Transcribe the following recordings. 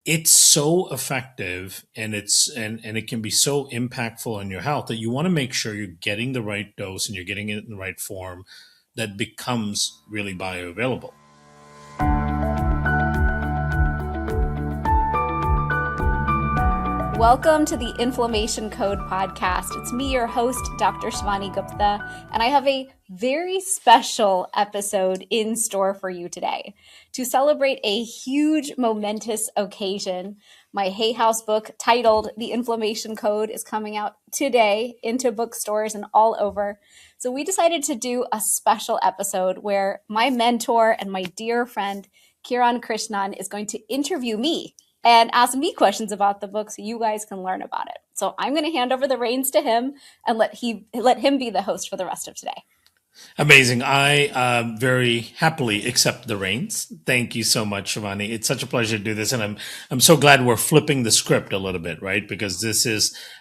it's so effective, and it can be so impactful on your health that you want to make sure you're getting the right dose and you're getting it in the right form that becomes really bioavailable. Welcome to the Inflammation Code podcast. It's me, your host, Dr. Shivani Gupta, and I have a very special episode in store for you today. To celebrate a huge, momentous occasion, my Hay House book titled The Inflammation Code is coming out today into bookstores and all over. So we decided to do a special episode where my mentor and my dear friend, Kiran Krishnan, is going to interview me and ask me questions about the book so you guys can learn about it. So I'm going to hand over the reins to him and let him be the host for the rest of today. Amazing. I very happily accept the reins. Thank you so much, Shivani. It's such a pleasure to do this, and I'm so glad we're flipping the script a little bit, right? Because this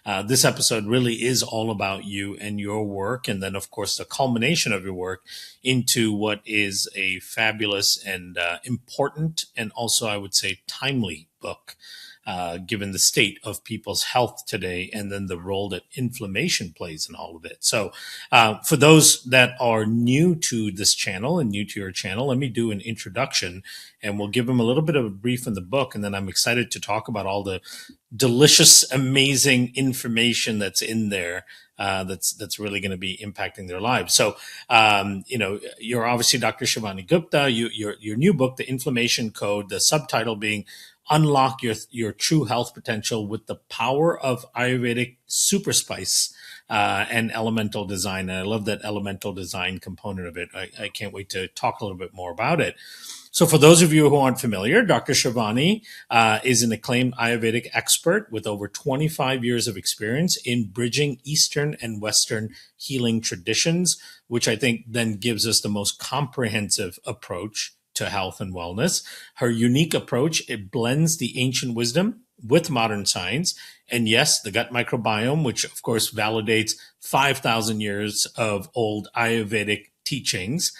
episode really is all about you and your work, and then of course the culmination of your work into what is a fabulous and important, and also I would say timely book. Given the state of people's health today, and then the role that inflammation plays in all of it. So, for those that are new to this channel and new to your channel, let me do an introduction, and we'll give them a little bit of a brief in the book, and then I'm excited to talk about all the delicious, amazing information that's in there. That's really going to be impacting their lives. So, you're obviously Dr. Shivani Gupta. Your new book, The Inflammation Code, the subtitle being "Unlock your true health potential with the power of Ayurvedic super spice and elemental design." And I love that elemental design component of it. I can't wait to talk a little bit more about it. So for those of you who aren't familiar, Dr. Shivani is an acclaimed Ayurvedic expert with over 25 years of experience in bridging Eastern and Western healing traditions, which I think then gives us the most comprehensive approach to health and wellness. Her unique approach, it blends the ancient wisdom with modern science. And yes, the gut microbiome, which of course validates 5,000 years of old Ayurvedic teachings.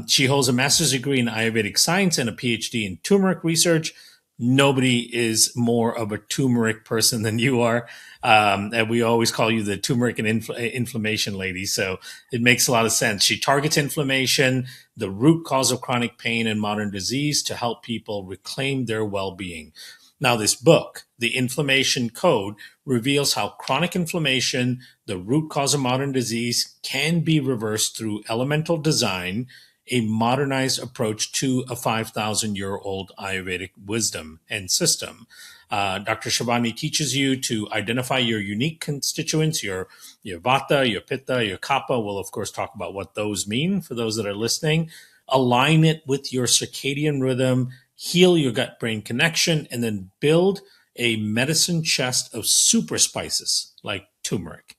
She holds a master's degree in Ayurvedic science and a PhD in turmeric research. Nobody is more of a turmeric person than you are. And we always call you the turmeric and inflammation lady. So it makes a lot of sense. She targets inflammation, the root cause of chronic pain and modern disease, to help people reclaim their well-being. Now, this book, The Inflammation Code, reveals how chronic inflammation, the root cause of modern disease, can be reversed through elemental design, a modernized approach to a 5,000-year-old Ayurvedic wisdom and system. Dr. Shivani teaches you to identify your unique constituents, your Vata, your Pitta, your Kapha. We'll, of course, talk about what those mean for those that are listening. Align it with your circadian rhythm, heal your gut-brain connection, and then build a medicine chest of super spices like turmeric.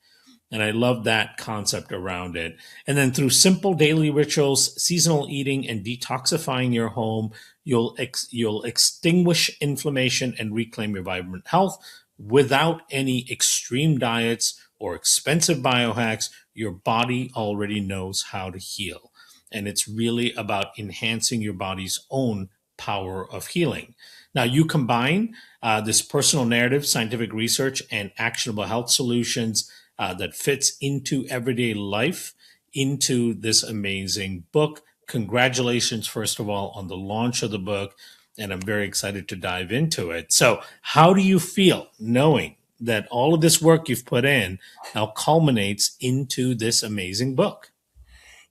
And I love that concept around it. And then through simple daily rituals, seasonal eating, and detoxifying your home, you'll extinguish inflammation and reclaim your vibrant health without any extreme diets or expensive biohacks. Your body already knows how to heal. And it's really about enhancing your body's own power of healing. Now, you combine this personal narrative, scientific research, and actionable health solutions that fits into everyday life into this amazing book. Congratulations, first of all, on the launch of the book. And I'm very excited to dive into it. So how do you feel knowing that all of this work you've put in now culminates into this amazing book?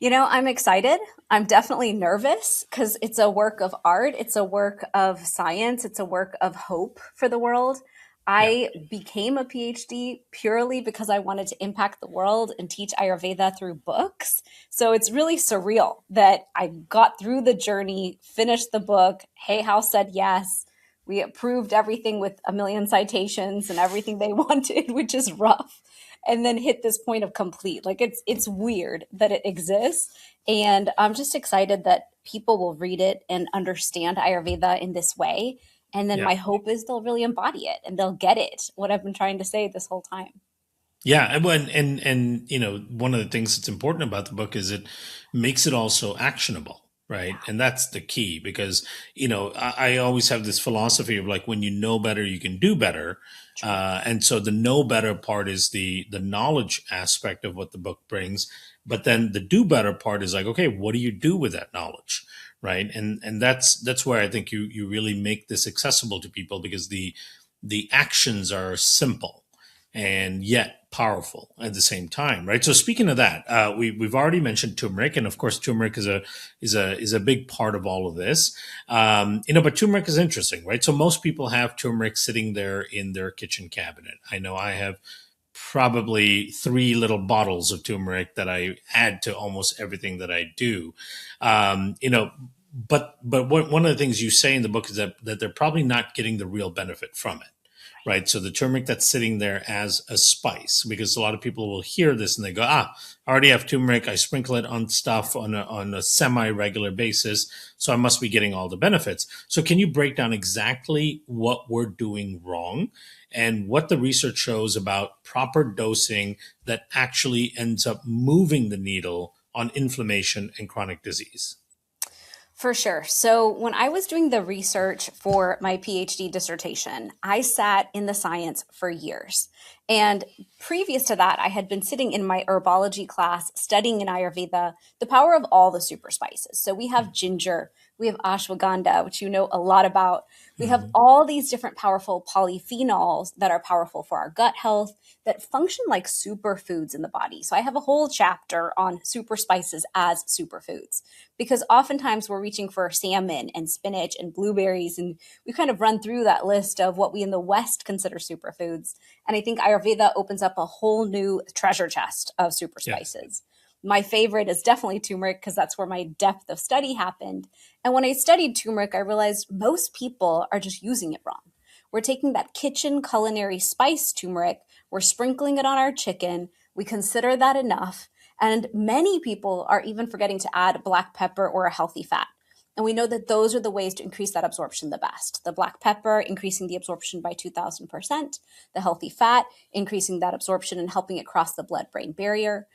You know, I'm excited. I'm definitely nervous because it's a work of art. It's a work of science. It's a work of hope for the world. Yeah. I became a PhD purely because I wanted to impact the world and teach Ayurveda through books. So it's really surreal that I got through the journey, finished the book. Hay House said yes. We approved everything with a million citations and everything they wanted, which is rough, and then hit this point of complete. Like it's weird that it exists. And I'm just excited that people will read it and understand Ayurveda in this way. And then Yeah. my hope is they'll really embody it and they'll get it, what I've been trying to say this whole time. Yeah, and one of the things that's important about the book is it makes it also actionable, right? And that's the key because, I always have this philosophy of like, when you know better, you can do better. True. And so the know better part is the knowledge aspect of what the book brings. But then the do better part is like, okay, what do you do with that knowledge? Right. And that's where I think you really make this accessible to people because the actions are simple and yet powerful at the same time, right? So speaking of that, we've already mentioned turmeric, and of course, turmeric is a big part of all of this. But turmeric is interesting, right? So most people have turmeric sitting there in their kitchen cabinet. I know I have probably three little bottles of turmeric that I add to almost everything that I do. Um, you know, but one of the things you say in the book is that they're probably not getting the real benefit from it, right? So the turmeric that's sitting there as a spice, because a lot of people will hear this and they go, I already have turmeric. I sprinkle it on stuff on a semi-regular basis. So I must be getting all the benefits. So can you break down exactly what we're doing wrong and what the research shows about proper dosing that actually ends up moving the needle on inflammation and chronic disease? For sure. So, when I was doing the research for my PhD dissertation, I sat in the science for years. And previous to that, I had been sitting in my herbology class studying in Ayurveda the power of all the super spices. So, we have ginger, we have ashwagandha, which you know a lot about. We have Mhm. all these different powerful polyphenols that are powerful for our gut health that function like superfoods in the body. So, I have a whole chapter on super spices as superfoods because oftentimes we're reaching for salmon and spinach and blueberries, and we kind of run through that list of what we in the West consider superfoods. And I think Ayurveda opens up a whole new treasure chest of super Yes. spices. My favorite is definitely turmeric because that's where my depth of study happened. And when I studied turmeric, I realized most people are just using it wrong. We're taking that kitchen culinary spice turmeric, we're sprinkling it on our chicken, we consider that enough, and many people are even forgetting to add black pepper or a healthy fat. And we know that those are the ways to increase that absorption the best. The black pepper increasing the absorption by 2000%, the healthy fat increasing that absorption and helping it cross the blood brain barrier.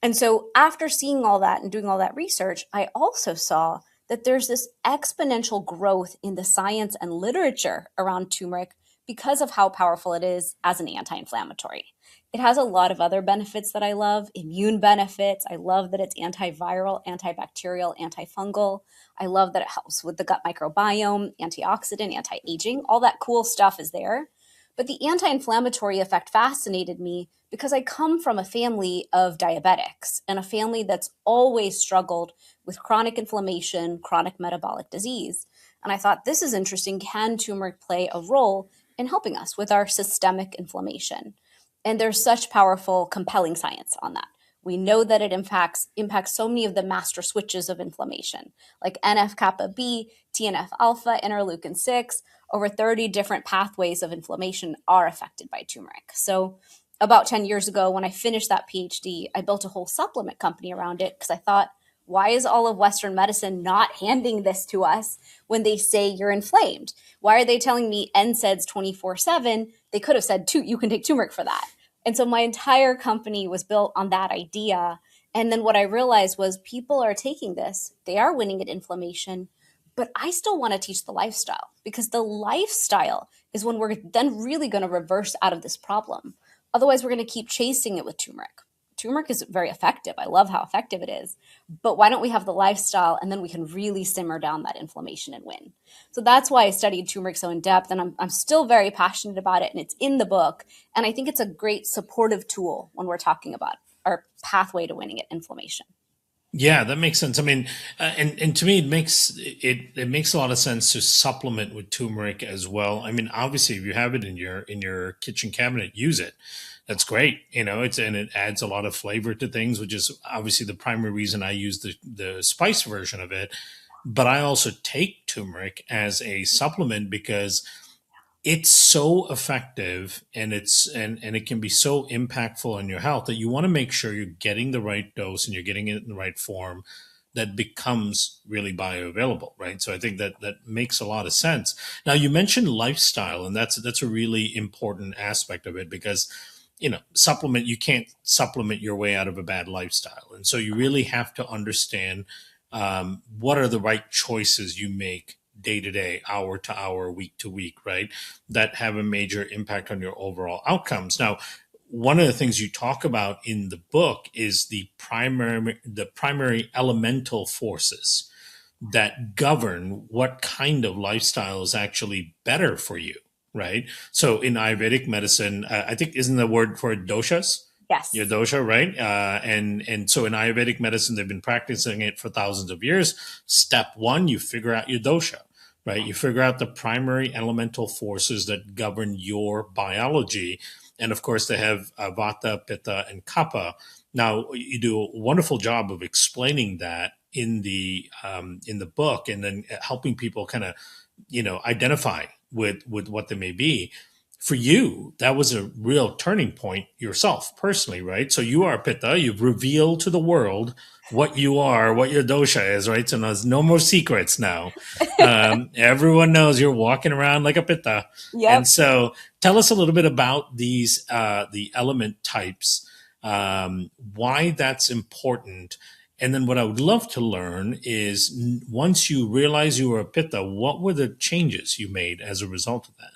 And so, after seeing all that and doing all that research, I also saw that there's this exponential growth in the science and literature around turmeric because of how powerful it is as an anti inflammatory. It has a lot of other benefits that I love, immune benefits. I love that it's antiviral, antibacterial, antifungal. I love that it helps with the gut microbiome, antioxidant, anti aging. All that cool stuff is there. But the anti inflammatory effect fascinated me because I come from a family of diabetics and a family that's always struggled with chronic inflammation, chronic metabolic disease. And I thought, this is interesting. Can turmeric play a role in helping us with our systemic inflammation? And there's such powerful, compelling science on that. We know that it impacts so many of the master switches of inflammation, like NF kappa B, TNF alpha, interleukin 6. Over 30 different pathways of inflammation are affected by turmeric. So, about 10 years ago, when I finished that PhD, I built a whole supplement company around it because I thought, why is all of Western medicine not handing this to us when they say you're inflamed? Why are they telling me NSAIDs 24/7? They could have said, you can take turmeric for that. And so my entire company was built on that idea. And then what I realized was people are taking this, they are winning at inflammation, but I still want to teach the lifestyle because the lifestyle is when we're then really going to reverse out of this problem. Otherwise, we're going to keep chasing it with turmeric. Turmeric is very effective. I love how effective it is. But why don't we have the lifestyle and then we can really simmer down that inflammation and win? So that's why I studied turmeric so in depth. And I'm still very passionate about it. And it's in the book. And I think it's a great supportive tool when we're talking about our pathway to winning at inflammation. Yeah, that makes sense. I mean, and to me, it makes a lot of sense to supplement with turmeric as well. I mean, obviously, if you have it in your kitchen cabinet, use it. That's great. It adds a lot of flavor to things, which is obviously the primary reason I use the spice version of it. But I also take turmeric as a supplement because it's so effective and it can be so impactful on your health that you want to make sure you're getting the right dose and you're getting it in the right form that becomes really bioavailable, right? So I think that makes a lot of sense. Now you mentioned lifestyle, and that's a really important aspect of it because supplement, you can't supplement your way out of a bad lifestyle, and so you really have to understand what are the right choices you make day to day, hour to hour, week to week, right? That have a major impact on your overall outcomes. Now, one of the things you talk about in the book is the primary elemental forces that govern what kind of lifestyle is actually better for you, right? So in Ayurvedic medicine, I think isn't the word for it doshas? Your Yes. dosha, right? And so in Ayurvedic medicine, they've been practicing it for thousands of years. Step one, you figure out your dosha, right? You figure out the primary elemental forces that govern your biology, and of course, they have Vata, Pitta, and Kapha. Now, you do a wonderful job of explaining that in the book, and then helping people kind of identify with what they may be. For you, that was a real turning point yourself personally, right? So you are Pitta. You've revealed to the world what you are, what your dosha is, right? So there's no more secrets now. Everyone knows you're walking around like a Pitta. And Yep. so tell us a little bit about these the element types, why that's important. And then what I would love to learn is once you realize you were a Pitta, what were the changes you made as a result of that?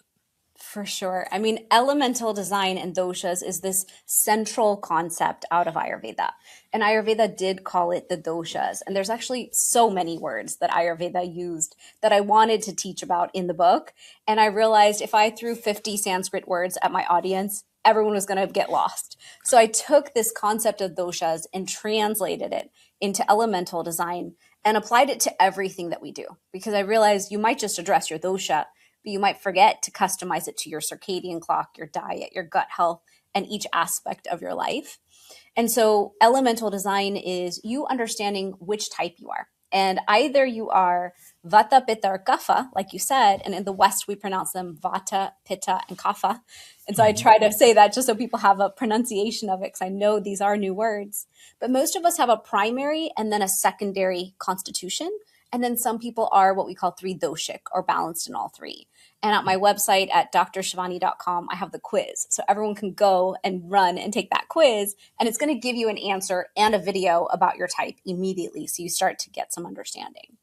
For sure. I mean, elemental design and doshas is this central concept out of Ayurveda. And Ayurveda did call it the doshas. And there's actually so many words that Ayurveda used that I wanted to teach about in the book. And I realized if I threw 50 Sanskrit words at my audience, everyone was going to get lost. So I took this concept of doshas and translated it into elemental design and applied it to everything that we do. Because I realized you might just address your dosha, but you might forget to customize it to your circadian clock, your diet, your gut health, and each aspect of your life. And so elemental design is you understanding which type you are. And either you are Vata, Pitta, or Kapha, like you said, and in the West we pronounce them Vata, Pitta, and Kapha. And so I Mhm. try to say that just so people have a pronunciation of it, because I know these are new words. But most of us have a primary and then a secondary constitution. And then some people are what we call three doshic or balanced in all three. And at my website at drshivani.com, I have the quiz. So everyone can go and run and take that quiz. And it's going to give you an answer and a video about your type immediately. So you start to get some understanding.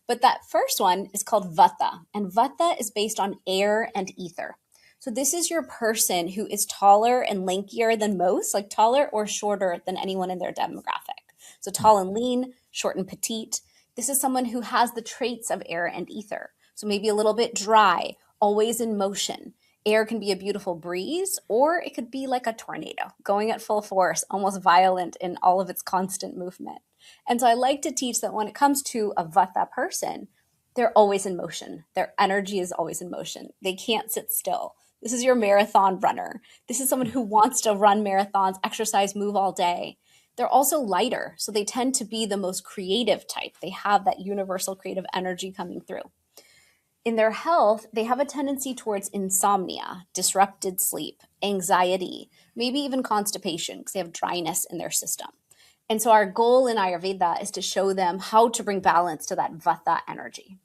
But that first one is called Vata. And Vata is based on air and ether. So this is your person who is taller and lankier than most, like taller or shorter than anyone in their demographic. So tall and lean, short and petite. This is someone who has the traits of air and ether. So maybe a little bit dry, always in motion. Air can be a beautiful breeze, or it could be like a tornado, going at full force, almost violent in all of its constant movement. And so I like to teach that when it comes to a Vata person, they're always in motion. Their energy is always in motion. They can't sit still. This is your marathon runner. This is someone who wants to run marathons, exercise, move all day. They're also lighter, so they tend to be the most creative type. They have that universal creative energy coming through. In their health, they have a tendency towards insomnia, disrupted sleep, anxiety, maybe even constipation because they have dryness in their system. And so our goal in Ayurveda is to show them how to bring balance to that Vata energy.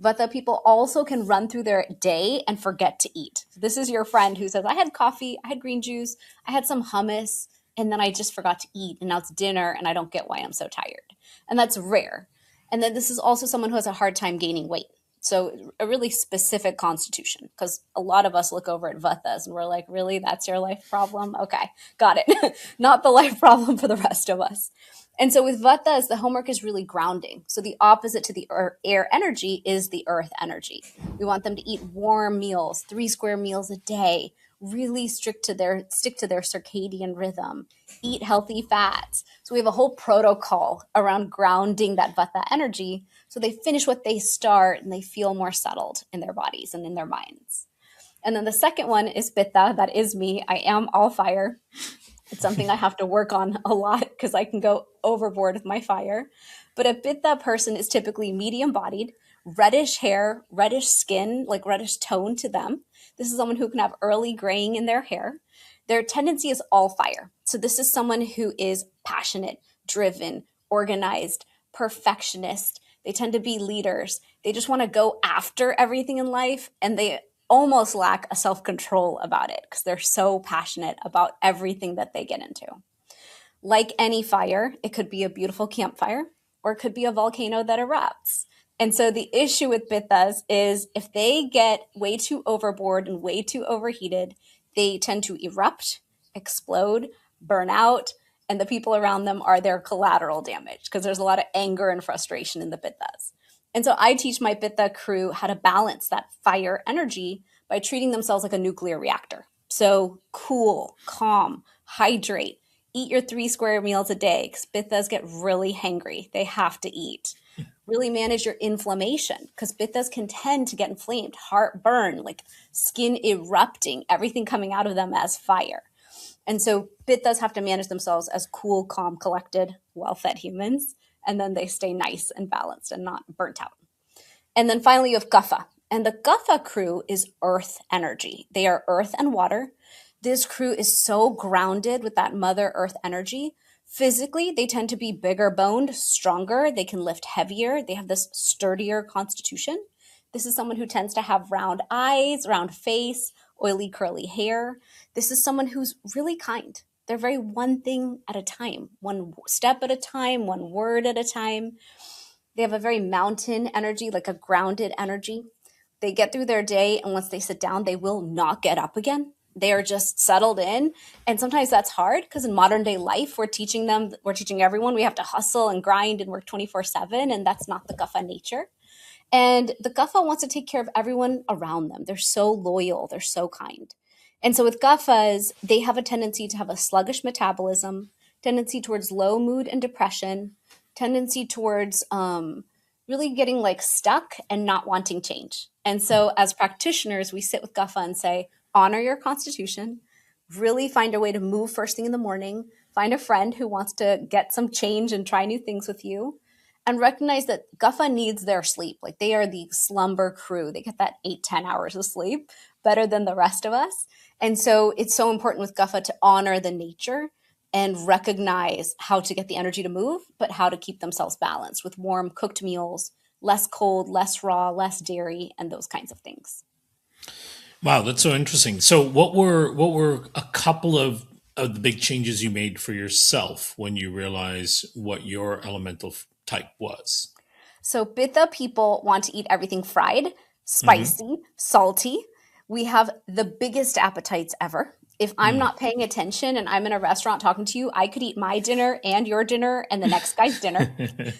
Vata people also can run through their day and forget to eat. This is your friend who says, I had coffee, I had green juice, I had some hummus, and then I just forgot to eat. And now it's dinner and I don't get why I'm so tired. And that's rare. And then this is also someone who has a hard time gaining weight. So a really specific constitution, because a lot of us look over at Vatas and we're like, really, that's your life problem? Okay, got it. Not the life problem for the rest of us. And so with Vatas, the homework is really grounding. So the opposite to the air energy is the earth energy. We want them to eat warm meals, 3 square meals a day, really stick to their circadian rhythm, eat healthy fats. So we have a whole protocol around grounding that Vata energy so they finish what they start and they feel more settled in their bodies and in their minds. And then the second one is Pitta. That is me. I am all fire. It's something I have to work on a lot because I can go overboard with my fire. But a Pitta person is typically medium bodied, reddish hair, reddish skin, like reddish tone to them. This is someone who can have early graying in their hair. Their tendency is all fire. So this is someone who is passionate, driven, organized, perfectionist. They tend to be leaders. They just want to go after everything in life, and they almost lack a self-control about it because they're so passionate about everything that they get into. Like any fire, it could be a beautiful campfire, or it could be a volcano that erupts. And so the issue with pittas is if they get way too overboard and way too overheated, they tend to erupt, explode, burn out, and the people around them are their collateral damage because there's a lot of anger and frustration in the pittas. And so I teach my pitta crew how to balance that fire energy by treating themselves like a nuclear reactor. So cool, calm, hydrate, eat your 3 square meals a day because pittas get really hangry. They have to eat. Really manage your inflammation because pittas can tend to get inflamed, heartburn, like skin erupting, everything coming out of them as fire. And so pittas have to manage themselves as cool, calm, collected, well-fed humans. And then they stay nice and balanced and not burnt out. And then finally, you have Kapha. And the Kapha crew is earth energy. They are earth and water. This crew is so grounded with that Mother Earth energy. Physically, they tend to be bigger boned, stronger. They can lift heavier. They have this sturdier constitution. This is someone who tends to have round eyes, round face, oily, curly hair. This is someone who's really kind. They're very one thing at a time, one step at a time, one word at a time. They have a very mountain energy, like a grounded energy. They get through their day, and once they sit down, they will not get up again. They are just settled in. And sometimes that's hard because in modern day life, we're teaching everyone we have to hustle and grind and work 24/7. And that's not the Kapha nature. And the Kapha wants to take care of everyone around them. They're so loyal. They're so kind. And so with Kaphas, they have a tendency to have a sluggish metabolism, tendency towards low mood and depression, tendency towards really getting like stuck and not wanting change. And so as practitioners, we sit with Kapha and say, honor your constitution, really find a way to move first thing in the morning, find a friend who wants to get some change and try new things with you, and recognize that Kapha needs their sleep. Like they are the slumber crew. They get that 8-10 hours of sleep better than the rest of us. And so it's so important with Kapha to honor the nature and recognize how to get the energy to move, but how to keep themselves balanced with warm cooked meals, less cold, less raw, less dairy, and those kinds of things. Wow, that's so interesting. So what were a couple of the big changes you made for yourself when you realized what your elemental type was? So Pitta people want to eat everything fried, spicy, salty. We have the biggest appetites ever. If I'm not paying attention and I'm in a restaurant talking to you, I could eat my dinner and your dinner and the next guy's dinner.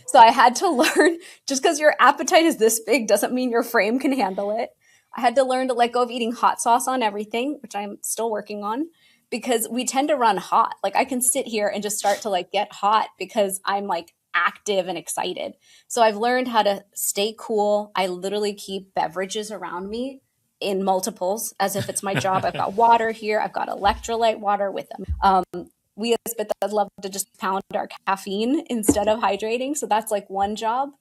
So I had to learn, just because your appetite is this big doesn't mean your frame can handle it. I had to learn to let go of eating hot sauce on everything, which I'm still working on, because we tend to run hot. Like I can sit here and just start to like get hot because I'm like active and excited. So I've learned how to stay cool. I literally keep beverages around me in multiples as if it's my job. I've got water here. I've got electrolyte water with them. We as Pittas love to just pound our caffeine instead of hydrating. So that's like one job.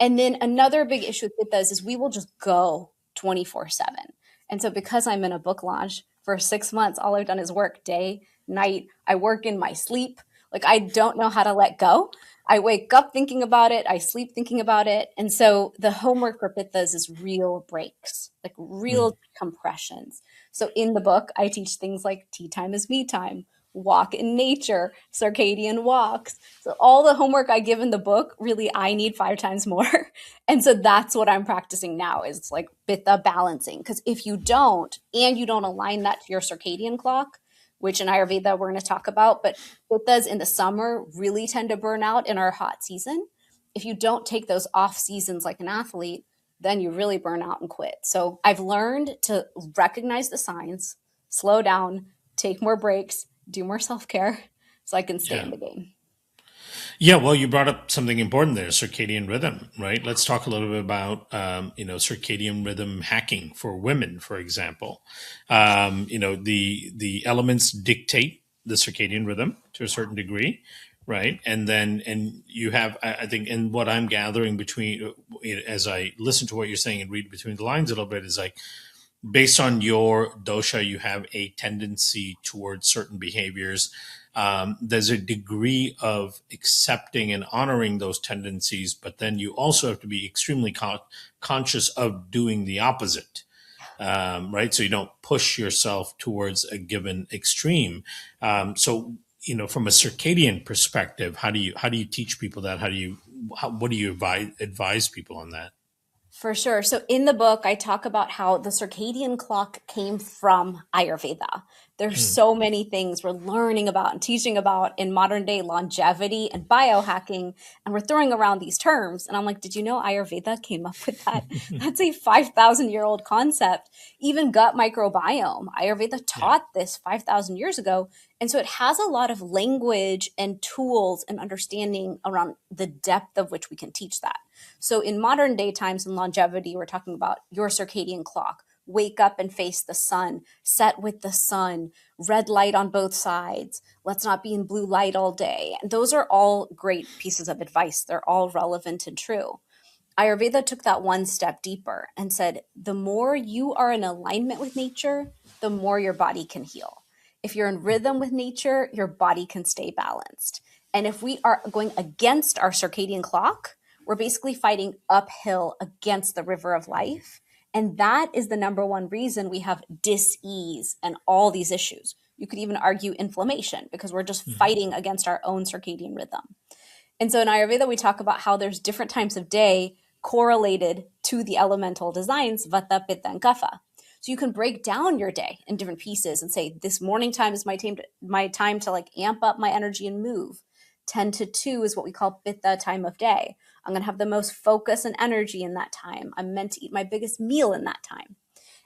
And then another big issue with Pittas is we will just go 24/7. And so because I'm in a book launch for 6 months, all I've done is work day, night. I work in my sleep. Like I don't know how to let go. I wake up thinking about it. I sleep thinking about it. And so the homework for Pittas is real breaks, like real compressions. So in the book, I teach things like tea time is me time, walk in nature, circadian walks. So all the homework I give in the book, really, I need 5 times more. And so that's what I'm practicing now is like Pitta balancing. Because if you don't, and you don't align that to your circadian clock, which in Ayurveda we're going to talk about, but Pittas in the summer really tend to burn out in our hot season. If you don't take those off seasons like an athlete, then you really burn out and quit. So I've learned to recognize the signs, slow down, take more breaks, do more self-care so I can stay in the game. Yeah, well, you brought up something important there, circadian rhythm, right? Let's talk a little bit about, circadian rhythm hacking for women, for example. The elements dictate the circadian rhythm to a certain degree, right? And you have, I think, and what I'm gathering between, as I listen to what you're saying and read between the lines a little bit, is like, based on your dosha, you have a tendency towards certain behaviors. There's a degree of accepting and honoring those tendencies, but then you also have to be extremely conscious of doing the opposite, right? So you don't push yourself towards a given extreme. So from a circadian perspective, how do you teach people that? How do you what do you advise people on that? For sure. So in the book, I talk about how the circadian clock came from Ayurveda. There's Hmm. so many things we're learning about and teaching about in modern day longevity and biohacking, and we're throwing around these terms. And I'm like, did you know Ayurveda came up with that? That's a 5,000-year-old concept. Even gut microbiome, Ayurveda Yeah. taught this 5,000 years ago. And so it has a lot of language and tools and understanding around the depth of which we can teach that. So in modern day times in longevity, we're talking about your circadian clock. Wake up and face the sun, set with the sun, red light on both sides. Let's not be in blue light all day. And those are all great pieces of advice. They're all relevant and true. Ayurveda took that one step deeper and said, the more you are in alignment with nature, the more your body can heal. If you're in rhythm with nature, your body can stay balanced. And if we are going against our circadian clock, we're basically fighting uphill against the river of life. And that is the number one reason we have dis-ease and all these issues. You could even argue inflammation because we're just Mhm. fighting against our own circadian rhythm. And so in Ayurveda, we talk about how there's different times of day correlated to the elemental designs, Vata, Pitta, and Kapha. So you can break down your day in different pieces and say, this morning time is my time to like amp up my energy and move. 10 to 2 is what we call Pitta time of day. I'm going to have the most focus and energy in that time. I'm meant to eat my biggest meal in that time.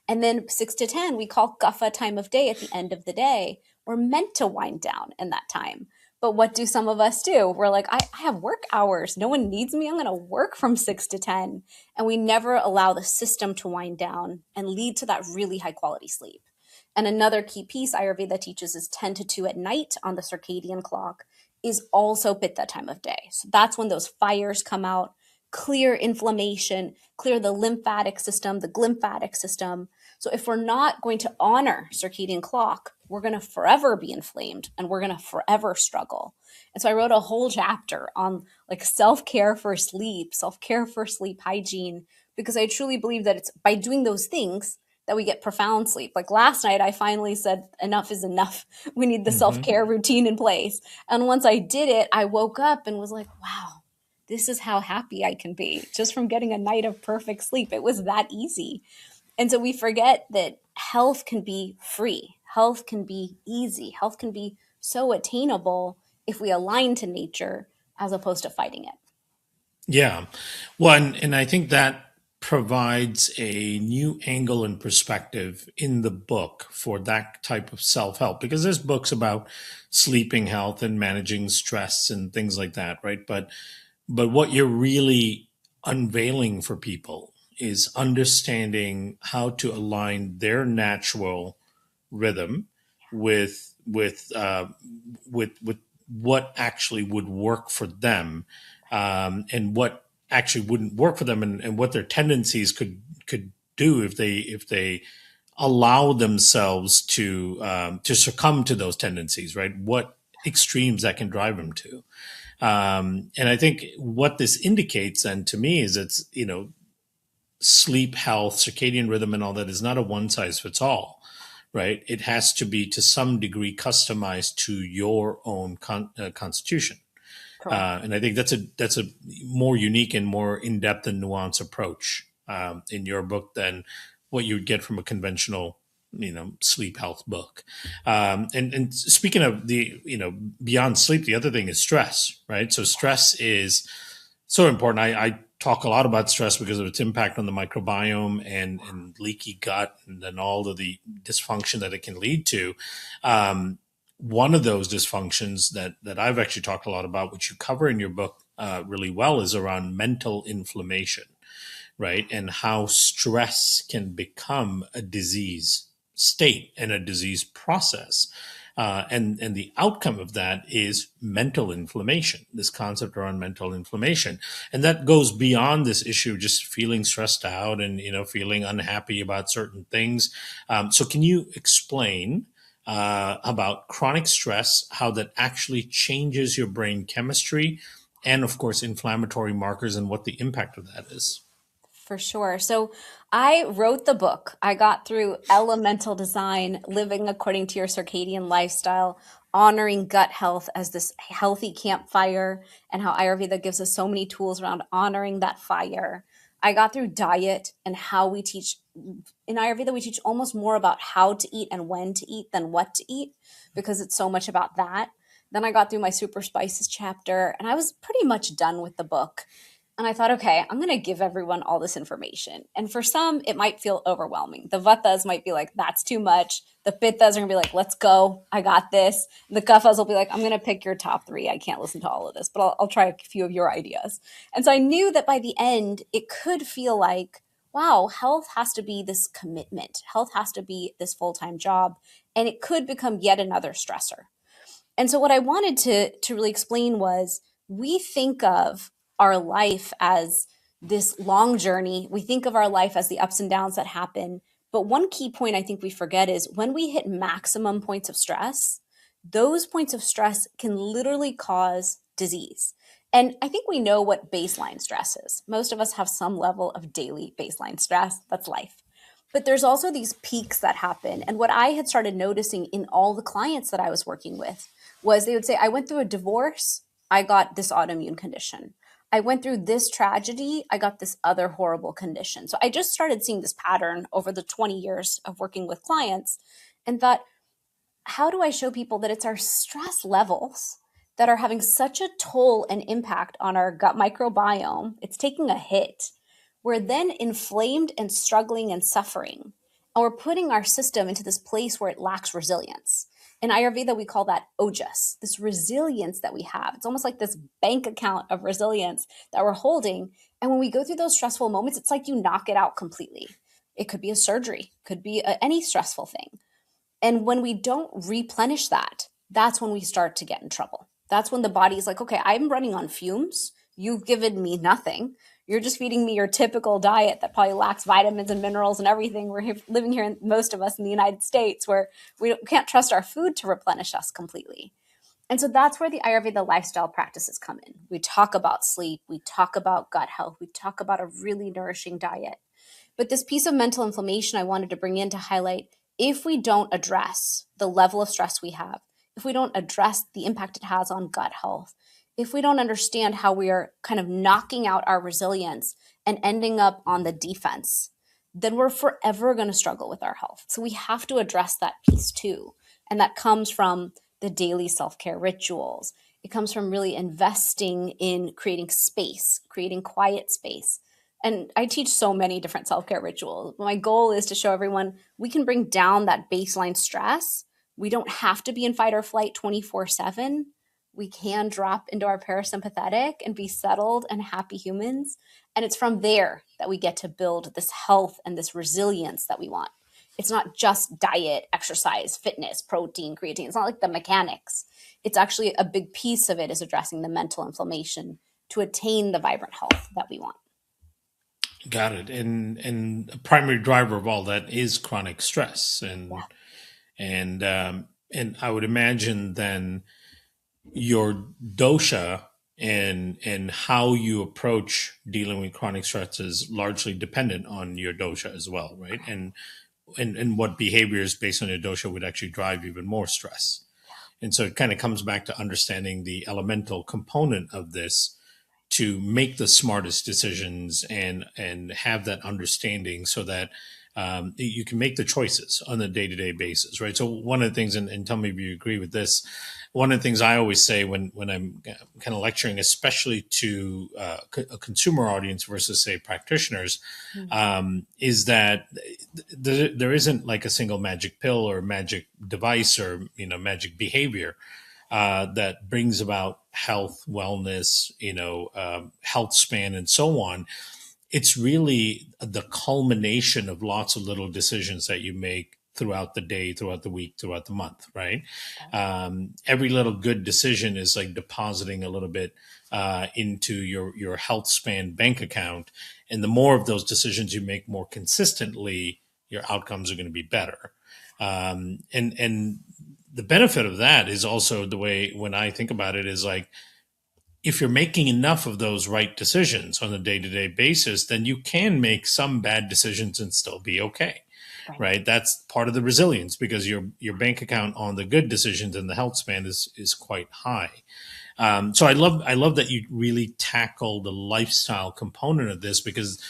And then 6 to 10, we call Kapha time of day at the end of the day. We're meant to wind down in that time. But what do some of us do? We're like, I have work hours. No one needs me. I'm going to work from 6 to 10. And we never allow the system to wind down and lead to that really high quality sleep. And another key piece Ayurveda teaches is 10 to 2 at night on the circadian clock is also Pitta time of day. So that's when those fires come out, clear inflammation, clear the lymphatic system, the glymphatic system. So if we're not going to honor circadian clock, we're going to forever be inflamed and we're going to forever struggle. And so I wrote a whole chapter on like self-care for sleep, self-care for sleep hygiene, because I truly believe that it's by doing those things that we get profound sleep. Like last night, I finally said, enough is enough. We need the self Hmm. care routine in place. And once I did it, I woke up and was like, wow, this is how happy I can be just from getting a night of perfect sleep. It was that easy. And so we forget that health can be free, health can be easy, health can be so attainable if we align to nature as opposed to fighting it. Yeah. Well, and I think that provides a new angle and perspective in the book for that type of self help because there's books about sleeping health and managing stress and things like that, right? But what you're really unveiling for people is understanding how to align their natural rhythm with with what actually would work for them, and what actually wouldn't work for them, and what their tendencies could do if they allow themselves to succumb to those tendencies, right? What extremes that can drive them to. And I think what this indicates, and to me, is it's, sleep health, circadian rhythm, and all that is not a one size fits all, right? It has to be to some degree customized to your own constitution. Correct. And I think that's a more unique and more in depth and nuanced approach in your book than what you would get from a conventional, sleep health book. And speaking of the, beyond sleep, the other thing is stress, right? So stress is so important. I talk a lot about stress because of its impact on the microbiome and leaky gut and then all of the dysfunction that it can lead to. One of those dysfunctions that I've actually talked a lot about, which you cover in your book really well, is around mental inflammation, right? And how stress can become a disease state and a disease process. And the outcome of that is mental inflammation, this concept around mental inflammation. And that goes beyond this issue of just feeling stressed out and, feeling unhappy about certain things. So can you explain about chronic stress, how that actually changes your brain chemistry, and of course, inflammatory markers and what the impact of that is? for sure. So I wrote the book. I got through elemental design, living according to your circadian lifestyle, honoring gut health as this healthy campfire, and how Ayurveda gives us so many tools around honoring that fire. I got through diet and how we teach in Ayurveda, we teach almost more about how to eat and when to eat than what to eat because it's so much about that. Then I got through my super spices chapter and I was pretty much done with the book. And I thought, okay, I'm going to give everyone all this information. And for some, it might feel overwhelming. The Vatas might be like, that's too much. The Pittas are going to be like, let's go. I got this. The Kaphas will be like, I'm going to pick your top three. I can't listen to all of this, but I'll try a few of your ideas. And so I knew that by the end, it could feel like, wow, health has to be this commitment. Health has to be this full-time job. And it could become yet another stressor. And so what I wanted to really explain was we think of our life as this long journey. We think of our life as the ups and downs that happen. But one key point I think we forget is when we hit maximum points of stress, those points of stress can literally cause disease. And I think we know what baseline stress is. Most of us have some level of daily baseline stress. That's life. But there's also these peaks that happen. And what I had started noticing in all the clients that I was working with was they would say, I went through a divorce, I got this autoimmune condition. I went through this tragedy, I got this other horrible condition. So I just started seeing this pattern over the 20 years of working with clients and thought, how do I show people that it's our stress levels that are having such a toll and impact on our gut microbiome? It's taking a hit. We're then inflamed and struggling and suffering. And we're putting our system into this place where it lacks resilience. In Ayurveda, we call that ojas, this resilience that we have. It's almost like this bank account of resilience that we're holding. And when we go through those stressful moments, it's like you knock it out completely. It could be a surgery, could be any stressful thing. And when we don't replenish that, that's when we start to get in trouble. That's when the body is like, okay, I'm running on fumes. You've given me nothing. You're just feeding me your typical diet that probably lacks vitamins and minerals and everything. We're living here, most of us in the United States, where we can't trust our food to replenish us completely. And so that's where the Ayurveda lifestyle practices come in. We talk about sleep. We talk about gut health. We talk about a really nourishing diet. But this piece of mental inflammation I wanted to bring in to highlight, if we don't address the level of stress we have, if we don't address the impact it has on gut health, if we don't understand how we are kind of knocking out our resilience and ending up on the defense, then we're forever going to struggle with our health. So we have to address that piece too. And that comes from the daily self-care rituals. It comes from really investing in creating space, creating quiet space. And I teach so many different self-care rituals. My goal is to show everyone we can bring down that baseline stress. We don't have to be in fight or flight 24/7. We can drop into our parasympathetic and be settled and happy humans. And it's from there that we get to build this health and this resilience that we want. It's not just diet, exercise, fitness, protein, creatine. It's not like the mechanics. It's actually a big piece of it is addressing the mental inflammation to attain the vibrant health that we want. Got it. And a primary driver of all that is chronic stress, Yeah. and I would imagine then your dosha and how you approach dealing with chronic stress is largely dependent on your dosha as well, right? And what behaviors based on your dosha would actually drive even more stress. And so it kind of comes back to understanding the elemental component of this to make the smartest decisions and have that understanding so that you can make the choices on a day-to-day basis, right? So one of the things, and tell me if you agree with this, one of the things I always say when I'm kind of lecturing, especially to a consumer audience versus say practitioners, is that there isn't like a single magic pill or magic device or magic behavior that brings about health, wellness, health span, and so on. It's really the culmination of lots of little decisions that you make throughout the day, throughout the week, throughout the month, right? Every little good decision is like depositing a little bit into your health span bank account. And the more of those decisions you make more consistently, your outcomes are going to be better. And the benefit of that is also the way when I think about it is like if you're making enough of those right decisions on a day-to-day basis, then you can make some bad decisions and still be okay. Right. Right. That's part of the resilience, because your bank account on the good decisions and the health span is quite high. So I love that you really tackle the lifestyle component of this, because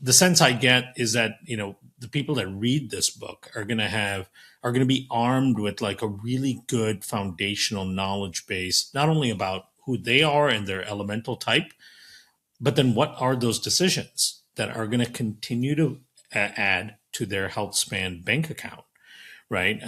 the sense I get is that, the people that read this book are going to be armed with like a really good foundational knowledge base, not only about who they are and their elemental type, but then what are those decisions that are going to continue to add to their health span bank account, right?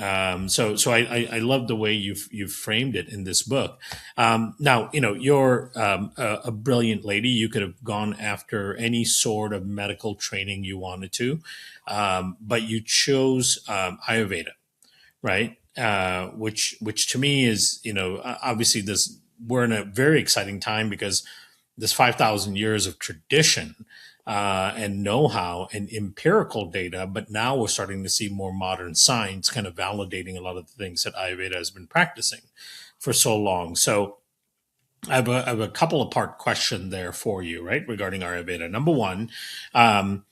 So I love the way you've framed it in this book. Now, you're a brilliant lady. You could have gone after any sort of medical training you wanted to, but you chose Ayurveda, right? Which to me is, obviously this, we're in a very exciting time, because this 5,000 years of tradition and know-how and empirical data, but now we're starting to see more modern science kind of validating a lot of the things that Ayurveda has been practicing for so long. So I have a couple of part question there for you, right, regarding Ayurveda. Number one, um,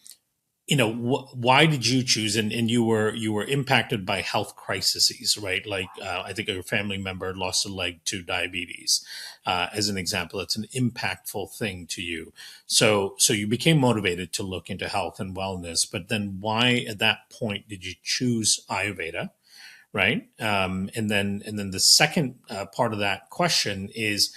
why did you choose, and you were impacted by health crises, right? Like I think a family member lost a leg to diabetes, as an example. It's an impactful thing to you, so you became motivated to look into health and wellness. But then why at that point did you choose Ayurveda, right? And then the second part of that question is,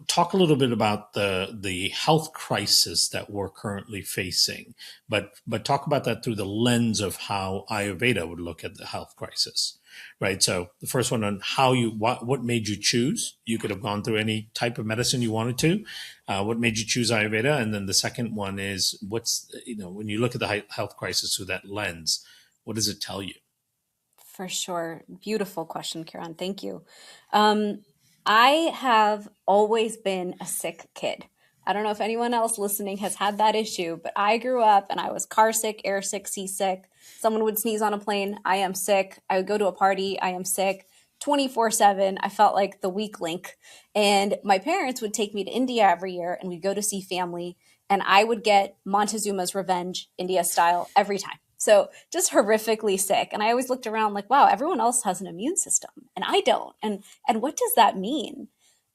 talk a little bit about the health crisis that we're currently facing, but talk about that through the lens of how Ayurveda would look at the health crisis, right? So the first one on how what made you choose. You could have gone through any type of medicine you wanted to. What made you choose Ayurveda? And then the second one is, when you look at the health crisis through that lens, what does it tell you? For sure. Beautiful question, Kiran. Thank you. Um, I have always been a sick kid. I don't know if anyone else listening has had that issue, but I grew up and I was car sick, air sick, seasick. Someone would sneeze on a plane, I am sick. I would go to a party, I am sick. 24/7, I felt like the weak link. And my parents would take me to India every year and we'd go to see family. And I would get Montezuma's Revenge, India style, every time. So just horrifically sick. And I always looked around like, wow, everyone else has an immune system and I don't. And what does that mean?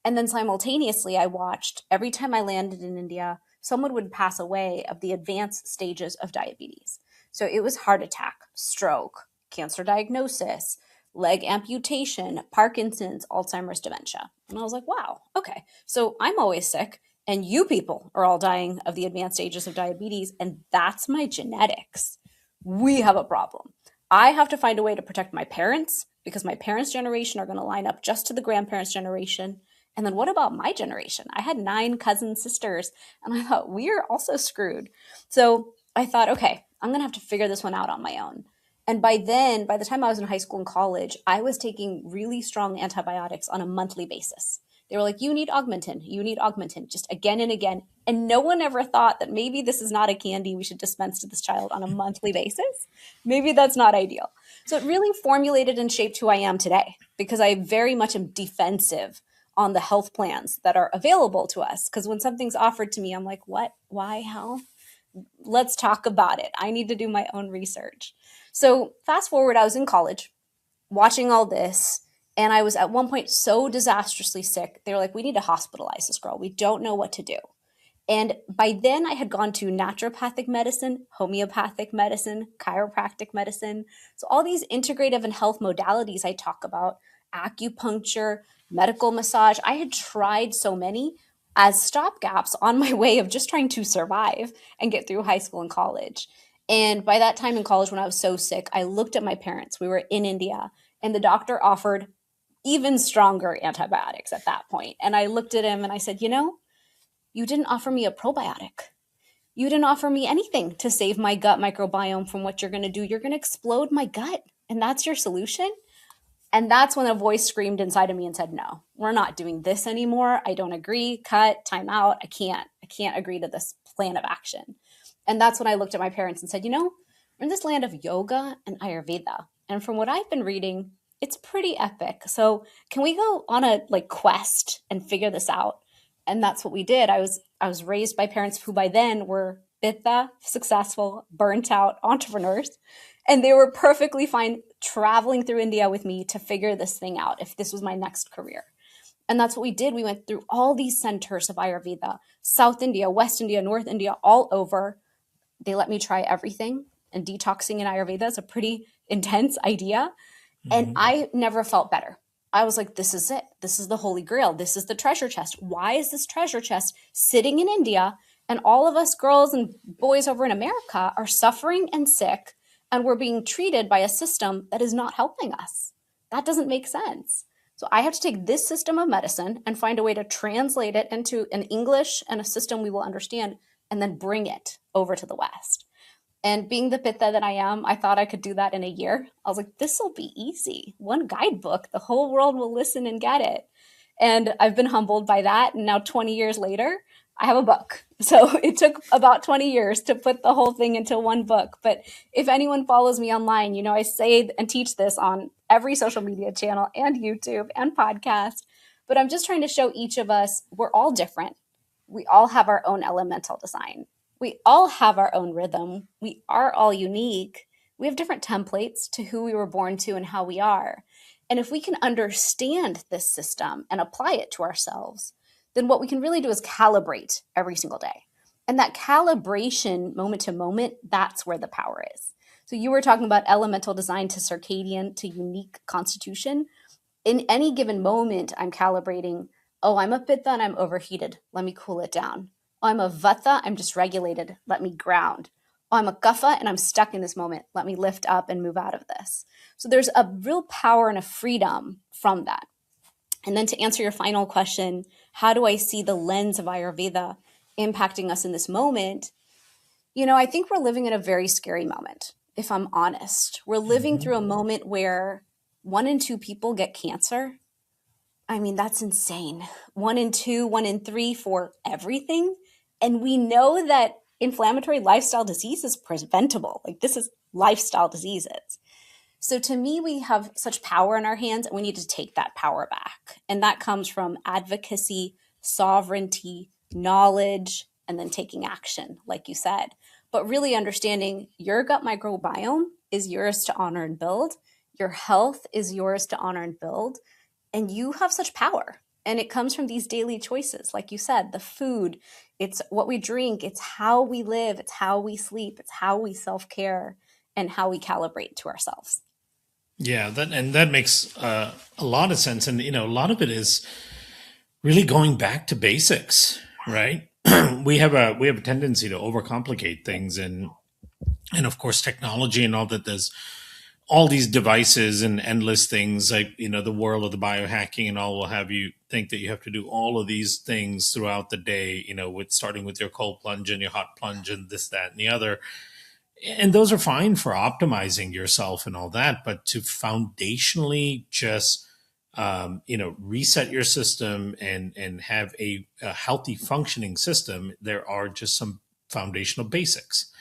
And then simultaneously, I watched every time I landed in India, someone would pass away of the advanced stages of diabetes. So it was heart attack, stroke, cancer diagnosis, leg amputation, Parkinson's, Alzheimer's, dementia. And I was like, wow, okay. So I'm always sick, and you people are all dying of the advanced stages of diabetes, and that's my genetics. We have a problem. I have to find a way to protect my parents because my parents' generation are going to line up just to the grandparents' generation. And then what about my generation? I had 9 cousin sisters, and I thought we're also screwed. So I thought, okay, I'm going to have to figure this one out on my own. And by then, by the time I was in high school and college, I was taking really strong antibiotics on a monthly basis. They were like, you need Augmentin, just again and again. And no one ever thought that maybe this is not a candy we should dispense to this child on a monthly basis. Maybe that's not ideal. So it really formulated and shaped who I am today, because I very much am defensive on the health plans that are available to us. Because when something's offered to me, I'm like, what, why, how? Let's talk about it. I need to do my own research. So fast forward, I was in college watching all this. And I was at one point so disastrously sick. They were like, we need to hospitalize this girl. We don't know what to do. And by then, I had gone to naturopathic medicine, homeopathic medicine, chiropractic medicine. So, all these integrative and health modalities I talk about, acupuncture, medical massage, I had tried so many as stopgaps on my way of just trying to survive and get through high school and college. And by that time in college, when I was so sick, I looked at my parents. We were in India, and the doctor offered even stronger antibiotics at that point. And I looked at him and I said, you didn't offer me a probiotic. You didn't offer me anything to save my gut microbiome from what you're going to do. You're going to explode my gut. And that's your solution? And that's when a voice screamed inside of me and said, no, we're not doing this anymore. I don't agree. Cut, time out. I can't agree to this plan of action. And that's when I looked at my parents and said, we're in this land of yoga and Ayurveda. And from what I've been reading, it's pretty epic. So can we go on a quest and figure this out? And that's what we did. I was raised by parents who by then were Pitta, successful, burnt out entrepreneurs. And they were perfectly fine traveling through India with me to figure this thing out if this was my next career. And that's what we did. We went through all these centers of Ayurveda, South India, West India, North India, all over. They let me try everything. And detoxing in Ayurveda is a pretty intense idea. And Mhm. I never felt better. I was like, this is it. This is the holy grail. This is the treasure chest. Why is this treasure chest sitting in India? And all of us girls and boys over in America are suffering and sick, and we're being treated by a system that is not helping us. That doesn't make sense. So I have to take this system of medicine and find a way to translate it into an English and a system we will understand, and then bring it over to the West. And being the Pitta that I am, I thought I could do that in a year. I was like, this will be easy. One guidebook, the whole world will listen and get it. And I've been humbled by that. And now 20 years later, I have a book. So it took about 20 years to put the whole thing into one book. But if anyone follows me online, I say and teach this on every social media channel and YouTube and podcast. But I'm just trying to show each of us, we're all different. We all have our own elemental design. We all have our own rhythm. We are all unique. We have different templates to who we were born to and how we are. And if we can understand this system and apply it to ourselves, then what we can really do is calibrate every single day. And that calibration, moment to moment, that's where the power is. So you were talking about elemental design to circadian to unique constitution. In any given moment, I'm calibrating. Oh, I'm a Pitta and I'm overheated. Let me cool it down. Oh, I'm a Vata. I'm dysregulated. Let me ground. Oh, I'm a Kapha and I'm stuck in this moment. Let me lift up and move out of this. So there's a real power and a freedom from that. And then to answer your final question, how do I see the lens of Ayurveda impacting us in this moment? I think we're living in a very scary moment, if I'm honest. We're living Mhm. through a moment where 1 in 2 people get cancer. I mean, that's insane. 1 in 2, 1 in 3 for everything. And we know that inflammatory lifestyle disease is preventable. Like, this is lifestyle diseases. So to me, we have such power in our hands and we need to take that power back. And that comes from advocacy, sovereignty, knowledge, and then taking action, like you said. But really understanding your gut microbiome is yours to honor and build. Your health is yours to honor and build. And you have such power. And it comes from these daily choices. Like you said, the food, it's what we drink, it's how we live, it's how we sleep, it's how we self care, and how we calibrate to ourselves. Yeah, that makes a lot of sense, and a lot of it is really going back to basics, right? We have a tendency to overcomplicate things, and of course technology and all that. There's all these devices and endless things like the world of the biohacking and all will have you think that you have to do all of these things throughout the day. With starting with your cold plunge and your hot plunge and this, that, and the other, and those are fine for optimizing yourself and all that, but to foundationally just reset your system and have a healthy functioning system, there are just some foundational basics,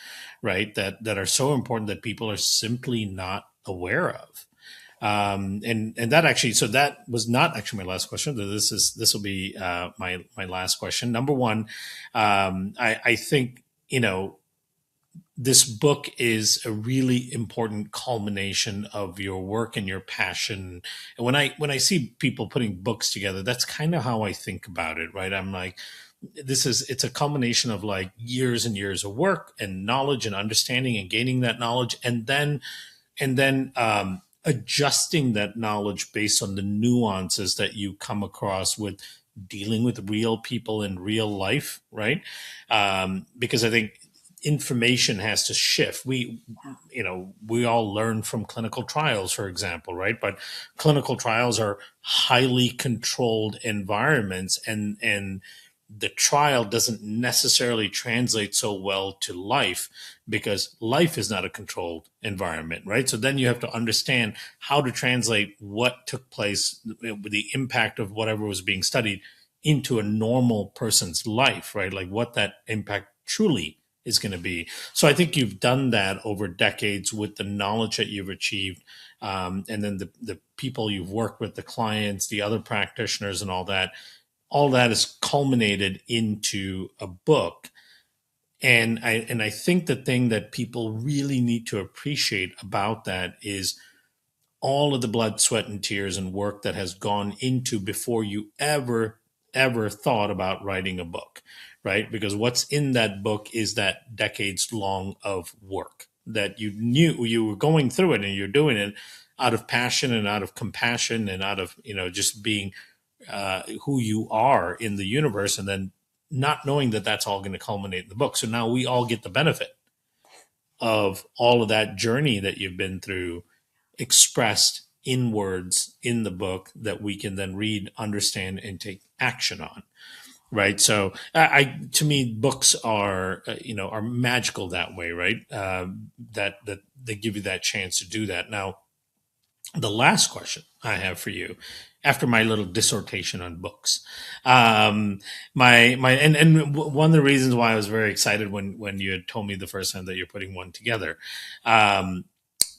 right, that are so important that people are simply not aware of. And that actually, so that was not actually my last question. This will be my last question. Number one, I think this book is a really important culmination of your work and your passion. And when I see people putting books together, that's kind of how I think about it, right? I'm like, it's a culmination of like years and years of work and knowledge and understanding and gaining that knowledge, and then adjusting that knowledge based on the nuances that you come across with dealing with real people in real life, right? Because I think information has to shift. We all learn from clinical trials, for example, right? But clinical trials are highly controlled environments, and the trial doesn't necessarily translate so well to life because life is not a controlled environment, right? So then you have to understand how to translate what took place with the impact of whatever was being studied into a normal person's life, right? Like what that impact truly is going to be. So I think you've done that over decades with the knowledge that you've achieved, and then the people you've worked with, the clients, the other practitioners, and all that. all that is culminated into a book. And I think the thing that people really need to appreciate about that is all of the blood, sweat, and tears and work that has gone into before you ever thought about writing a book, right? Because what's in that book is that decades long of work that you knew you were going through it, and you're doing it out of passion and out of compassion and out of, just being who you are in the universe, and then not knowing that that's all going to culminate in the book. So now we all get the benefit of all of that journey that you've been through expressed in words in the book that we can then read, understand, and take action on. Right. So to me, books are magical that way. Right. That they give you that chance to do that. Now, the last question I have for you, after my little dissertation on books, one of the reasons why I was very excited when you had told me the first time that you're putting one together, my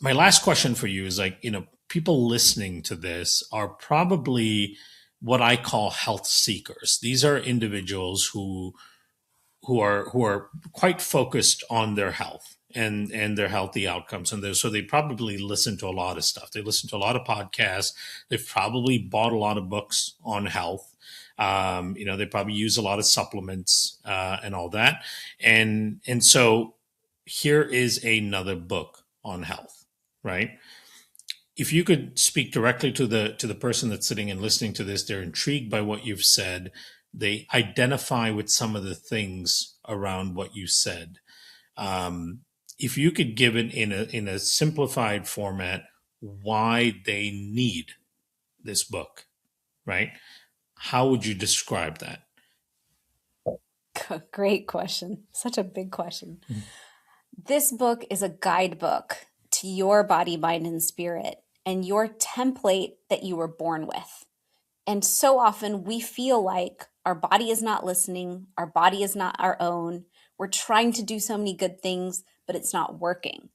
last question for you is, like, people listening to this are probably what I call health seekers. These are individuals who are quite focused on their health and their healthy outcomes, and so they probably listen to a lot of stuff. They listen to a lot of podcasts. They've probably bought a lot of books on health. They probably use a lot of supplements and all that. And so here is another book on health, right? If you could speak directly to the person that's sitting and listening to this, they're intrigued by what you've said. They identify with some of the things around what you said. If you could give it in a simplified format why they need this book, right? How would you describe that? Great question. Such a big question. Mm-hmm. This book is a guidebook to your body, mind, and spirit, and your template that you were born with. And so often we feel like our body is not listening, our body is not our own. We're trying to do so many good things, but it's not working.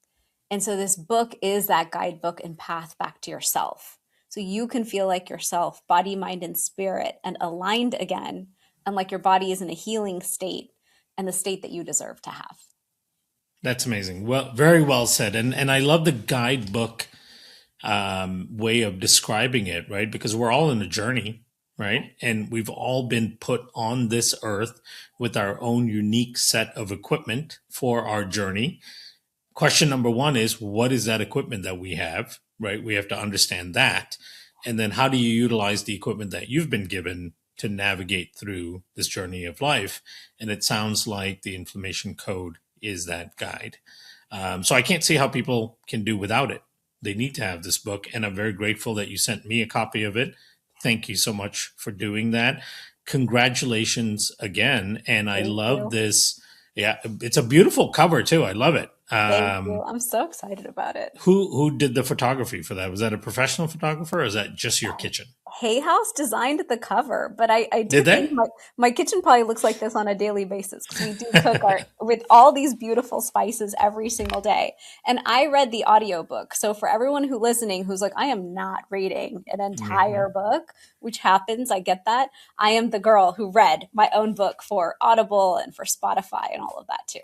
And so this book is that guidebook and path back to yourself. So you can feel like yourself, body, mind, and spirit, and aligned again, and like your body is in a healing state and the state that you deserve to have. That's amazing. Well, very well said. And I love the guidebook way of describing it, right? Because we're all in a journey, right? And we've all been put on this earth with our own unique set of equipment for our journey. Question number one is, what is that equipment that we have, right? We have to understand that. And then how do you utilize the equipment that you've been given to navigate through this journey of life? And it sounds like the inflammation code is that guide. So I can't see how people can do without it. They need to have this book, and I'm very grateful that you sent me a copy of it. Thank you so much for doing that. Congratulations again. And I love this. Yeah, it's a beautiful cover too. I love it. Thank you. I'm so excited about it. Who did the photography for that? Was that a professional photographer, or is that just your kitchen? Hay House designed the cover, but I do think my kitchen probably looks like this on a daily basis, because we do cook with all these beautiful spices every single day. And I read the audiobook. So for everyone who's listening who's like, I am not reading an entire book, which happens, I get that. I am the girl who read my own book for Audible and for Spotify and all of that too.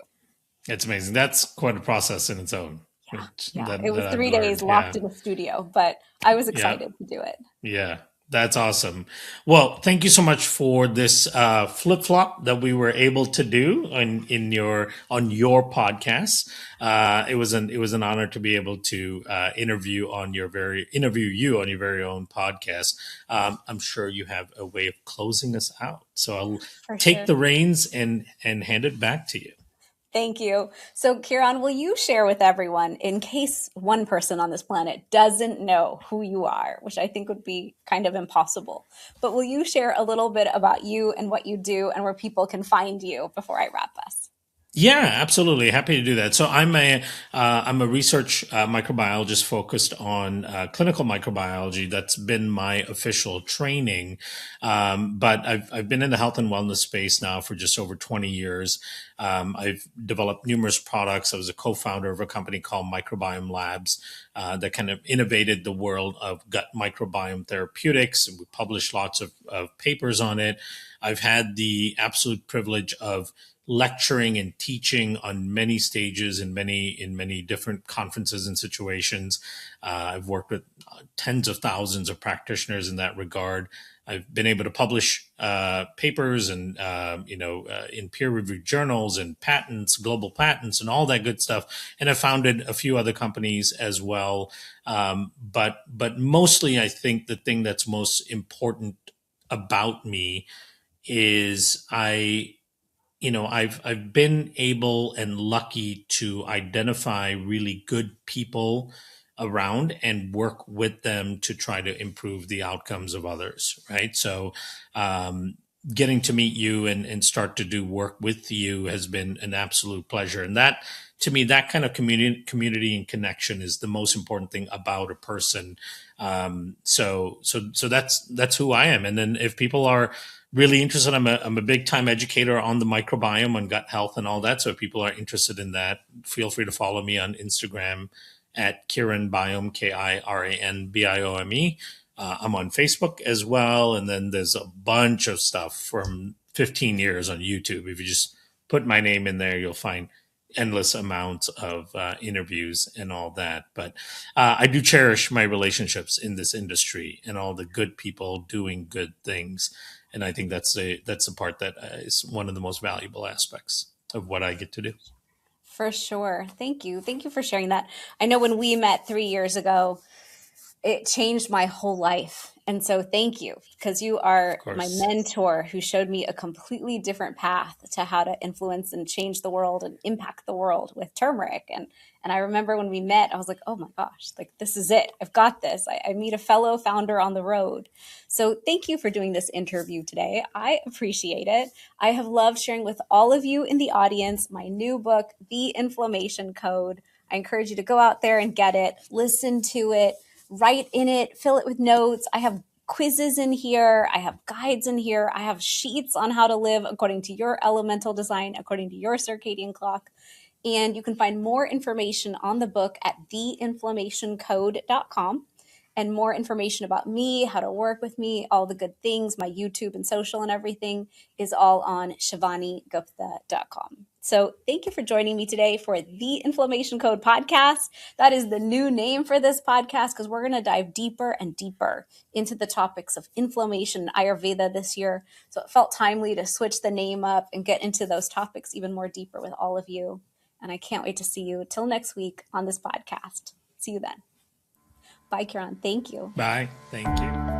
It's amazing. That's quite a process in its own. Yeah. It was 3 days locked in a studio, but I was excited to do it. Yeah. That's awesome. Well, thank you so much for this flip flop that we were able to do on your podcast. It was an honor to be able to interview you on your very own podcast. I'm sure you have a way of closing us out, so I'll take the reins and hand it back to you. Thank you. So, Kiran, will you share with everyone, in case one person on this planet doesn't know who you are, which I think would be kind of impossible, but will you share a little bit about you and what you do and where people can find you before I wrap us? Yeah, absolutely. Happy to do that. So I'm a research microbiologist focused on clinical microbiology. That's been my official training. But I've been in the health and wellness space now for just over 20 years. I've developed numerous products. I was a co-founder of a company called Microbiome Labs that kind of innovated the world of gut microbiome therapeutics. And we published lots of papers on it. I've had the absolute privilege of lecturing and teaching on many stages in many different conferences and situations. I've worked with tens of thousands of practitioners in that regard. I've been able to publish papers and in peer-reviewed journals and patents, global patents, and all that good stuff. And I've founded a few other companies as well. But mostly, I think the thing that's most important about me is I've been able and lucky to identify really good people around and work with them to try to improve the outcomes of others, right? So getting to meet you and start to do work with you has been an absolute pleasure. And that, to me, that kind of community and connection is the most important thing about a person. So that's who I am. And then if people are really interested, I'm a big time educator on the microbiome, on gut health and all that. So if people are interested in that, feel free to follow me on Instagram at Kiran Biome, KIRANBIOME. I'm on Facebook as well. And then there's a bunch of stuff from 15 years on YouTube. If you just put my name in there, you'll find endless amounts of interviews and all that. But I do cherish my relationships in this industry and all the good people doing good things. And I think that's the part that is one of the most valuable aspects of what I get to do. For sure. Thank you. Thank you for sharing that. I know when we met 3 years ago, it changed my whole life. And so thank you, because you Of are my course. mentor who showed me a completely different path to how to influence and change the world and impact the world with turmeric. And I remember when we met, I was like, oh my gosh, like this is it. I've got this. I meet a fellow founder on the road. So thank you for doing this interview today. I appreciate it. I have loved sharing with all of you in the audience my new book, The Inflammation Code. I encourage you to go out there and get it, listen to it, write in it, fill it with notes. I have quizzes in here. I have guides in here. I have sheets on how to live according to your elemental design, according to your circadian clock. And you can find more information on the book at theinflammationcode.com. And more information about me, how to work with me, all the good things, my YouTube and social and everything is all on shivanigupta.com. So thank you for joining me today for the Inflammation Code podcast. That is the new name for this podcast because we're going to dive deeper and deeper into the topics of inflammation and Ayurveda this year. So it felt timely to switch the name up and get into those topics even more deeper with all of you. And I can't wait to see you till next week on this podcast. See you then. Bye, Kiran. Thank you. Bye. Thank you.